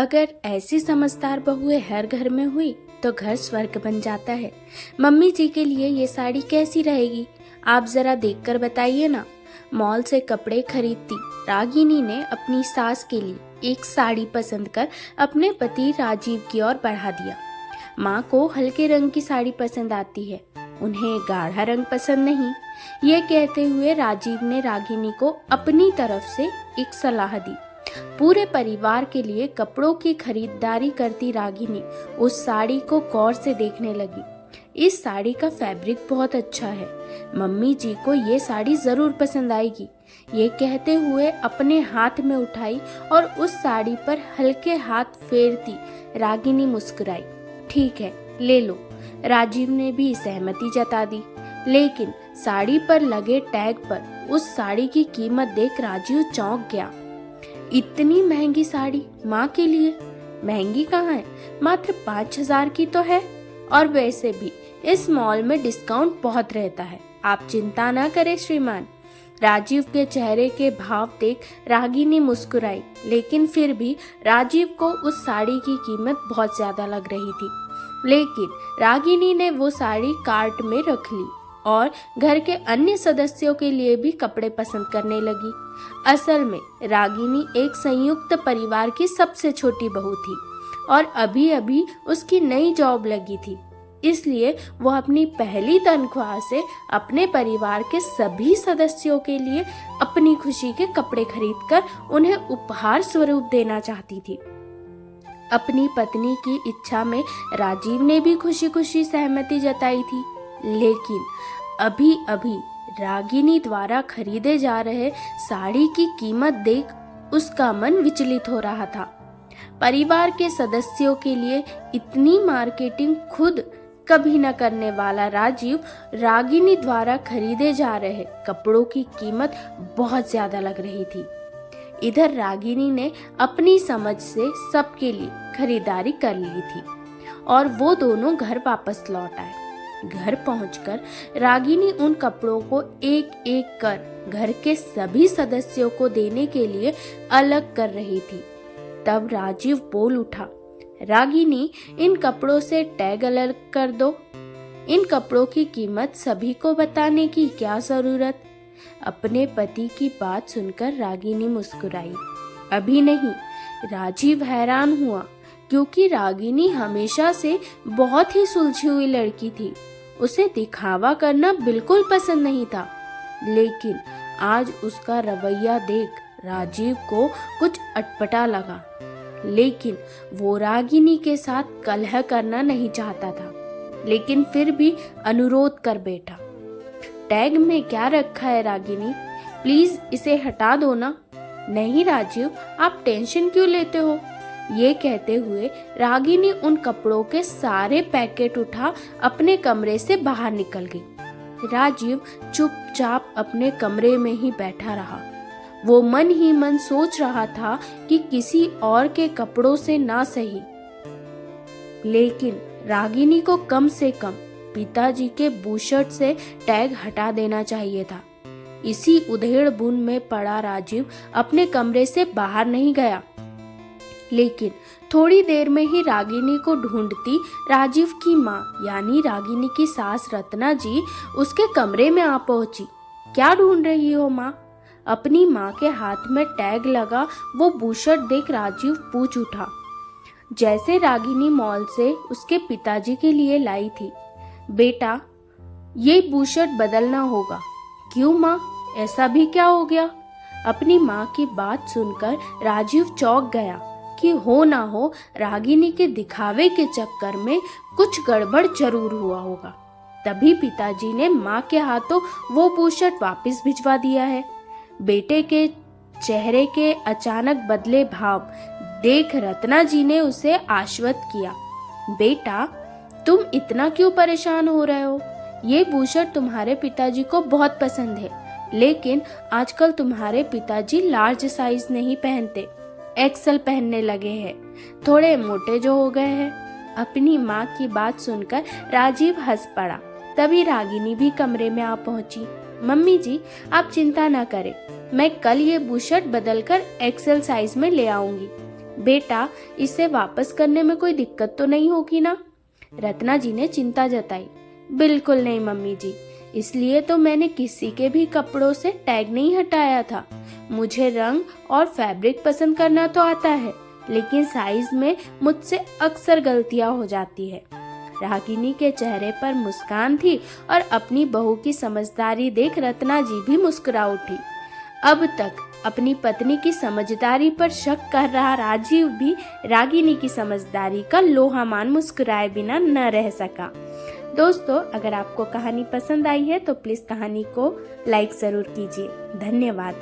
अगर ऐसी समझदार बहुएं हर घर में हुई तो घर स्वर्ग बन जाता है। मम्मी जी के लिए ये साड़ी कैसी रहेगी, आप जरा देखकर बताइए ना। मॉल से कपड़े खरीदती रागिनी ने अपनी सास के लिए एक साड़ी पसंद कर अपने पति राजीव की ओर बढ़ा दिया। माँ को हल्के रंग की साड़ी पसंद आती है, उन्हें गाढ़ा रंग पसंद नहीं। ये कहते हुए राजीव ने रागिनी को अपनी तरफ से एक सलाह दी। पूरे परिवार के लिए कपड़ों की खरीदारी करती रागिनी उस साड़ी को गौर से देखने लगी। इस साड़ी का फैब्रिक बहुत अच्छा है, मम्मी जी को ये साड़ी जरूर पसंद आएगी। ये कहते हुए अपने हाथ में उठाई और उस साड़ी पर हल्के हाथ फेरती रागिनी मुस्कुराई। ठीक है, ले लो। राजीव ने भी सहमति जता दी, लेकिन साड़ी पर लगे टैग पर उस साड़ी की कीमत देख राजीव चौंक गया। इतनी महंगी साड़ी माँ के लिए? महंगी कहाँ है, मात्र 5,000 की तो है। और वैसे भी इस मॉल में डिस्काउंट बहुत रहता है, आप चिंता न करें श्रीमान। राजीव के चेहरे के भाव देख रागिनी मुस्कुराई, लेकिन फिर भी राजीव को उस साड़ी की कीमत बहुत ज्यादा लग रही थी। लेकिन रागिनी ने वो साड़ी कार्ट में रख ली और घर के अन्य सदस्यों के लिए भी कपड़े पसंद करने लगी। असल में रागिनी एक संयुक्त परिवार की सबसे छोटी बहू थी और अभी अभी उसकी नई जॉब लगी थी, इसलिए वो अपनी पहली तनख्वाह से अपने परिवार के सभी सदस्यों के लिए अपनी खुशी के कपड़े खरीदकर उन्हें उपहार स्वरूप देना चाहती थी। अपनी पत्नी की इच्छा में राजीव ने भी खुशी खुशी सहमति जताई थी, लेकिन अभी अभी रागिनी द्वारा खरीदे जा रहे साड़ी की कीमत देख उसका मन विचलित हो रहा था। परिवार के सदस्यों के लिए इतनी मार्केटिंग खुद कभी न करने वाला राजीव रागिनी द्वारा खरीदे जा रहे कपड़ों की कीमत बहुत ज्यादा लग रही थी। इधर रागिनी ने अपनी समझ से सबके लिए खरीदारी कर ली थी और वो दोनों घर वापस लौट आए। घर पहुंचकर रागिनी उन कपड़ों को एक एक कर घर के सभी सदस्यों को देने के लिए अलग कर रही थी। तब राजीव बोल उठा, रागिनी, इन कपड़ों से टैग अलग कर दो। इन कपड़ों की कीमत सभी को बताने की क्या जरूरत। अपने पति की बात सुनकर रागिनी मुस्कुराई। अभी नहीं। राजीव हैरान हुआ, क्योंकि रागिनी हमेशा से बहुत ही सुलझी हुई लड़की थी। उसे दिखावा करना बिल्कुल पसंद नहीं था, लेकिन आज उसका रवैया देख राजीव को कुछ अटपटा लगा। लेकिन वो रागिनी के साथ कलह करना नहीं चाहता था, लेकिन फिर भी अनुरोध कर बैठा। टैग में क्या रखा है रागिनी, प्लीज इसे हटा दो ना। नहीं राजीव, आप टेंशन क्यों लेते हो। ये कहते हुए रागिनी उन कपड़ों के सारे पैकेट उठा अपने कमरे से बाहर निकल गई। राजीव चुपचाप अपने कमरे में ही बैठा रहा। वो मन ही मन सोच रहा था कि किसी और के कपड़ों से ना सही, लेकिन रागिनी को कम से कम पिताजी के बूशर्ट से टैग हटा देना चाहिए था। इसी उधेड़-बुन में पड़ा राजीव अपने कमरे से बाहर नहीं गया, लेकिन थोड़ी देर में ही रागिनी को ढूंढती राजीव की माँ यानी रागिनी की सास रत्ना जी उसके कमरे में आ पहुंची। क्या ढूंढ रही हो माँ? अपनी माँ के हाथ में टैग लगा वो बूशर्ट देख राजीव पूछ उठा, जैसे रागिनी मॉल से उसके पिताजी के लिए लाई थी। बेटा, ये बूशर्ट बदलना होगा। क्यों माँ, ऐसा भी क्या हो गया? अपनी माँ की बात सुनकर राजीव चौंक गया कि हो ना हो रागिनी के दिखावे के चक्कर में कुछ गड़बड़ जरूर हुआ होगा। तभी पिताजी ने माँ के हाथों वो बूशर्ट वापस भिजवा दिया है। बेटे के चेहरे के अचानक बदले भाव देख रत्ना जी ने उसे आश्वस्त किया। बेटा, तुम इतना क्यों परेशान हो रहे हो? ये बूशर्ट तुम्हारे पिताजी को बहुत पसंद है, लेकिन आजकल तुम्हारे पिताजी लार्ज साइज नहीं पहनते, एक्सेल पहनने लगे हैं, थोड़े मोटे जो हो गए हैं। अपनी माँ की बात सुनकर राजीव हंस पड़ा। तभी रागिनी भी कमरे में आ पहुंची। मम्मी जी, आप चिंता न करें, मैं कल ये बूशर्ट बदलकर एक्सेल साइज में ले आऊंगी। बेटा, इसे वापस करने में कोई दिक्कत तो नहीं होगी ना? रत्ना जी ने चिंता जताई। बिल्कुल नहीं मम्मी जी, इसलिए तो मैंने किसी के भी कपड़ों से टैग नहीं हटाया था। मुझे रंग और फैब्रिक पसंद करना तो आता है, लेकिन साइज में मुझसे अक्सर गलतियां हो जाती है। रागिनी के चेहरे पर मुस्कान थी और अपनी बहू की समझदारी देख रत्ना जी भी मुस्कुरा उठी। अब तक अपनी पत्नी की समझदारी पर शक कर रहा राजीव भी रागिनी की समझदारी का लोहा मान मुस्कुराए बिना न रह सका। दोस्तों, अगर आपको कहानी पसंद आई है तो प्लीज कहानी को लाइक जरूर कीजिए। धन्यवाद।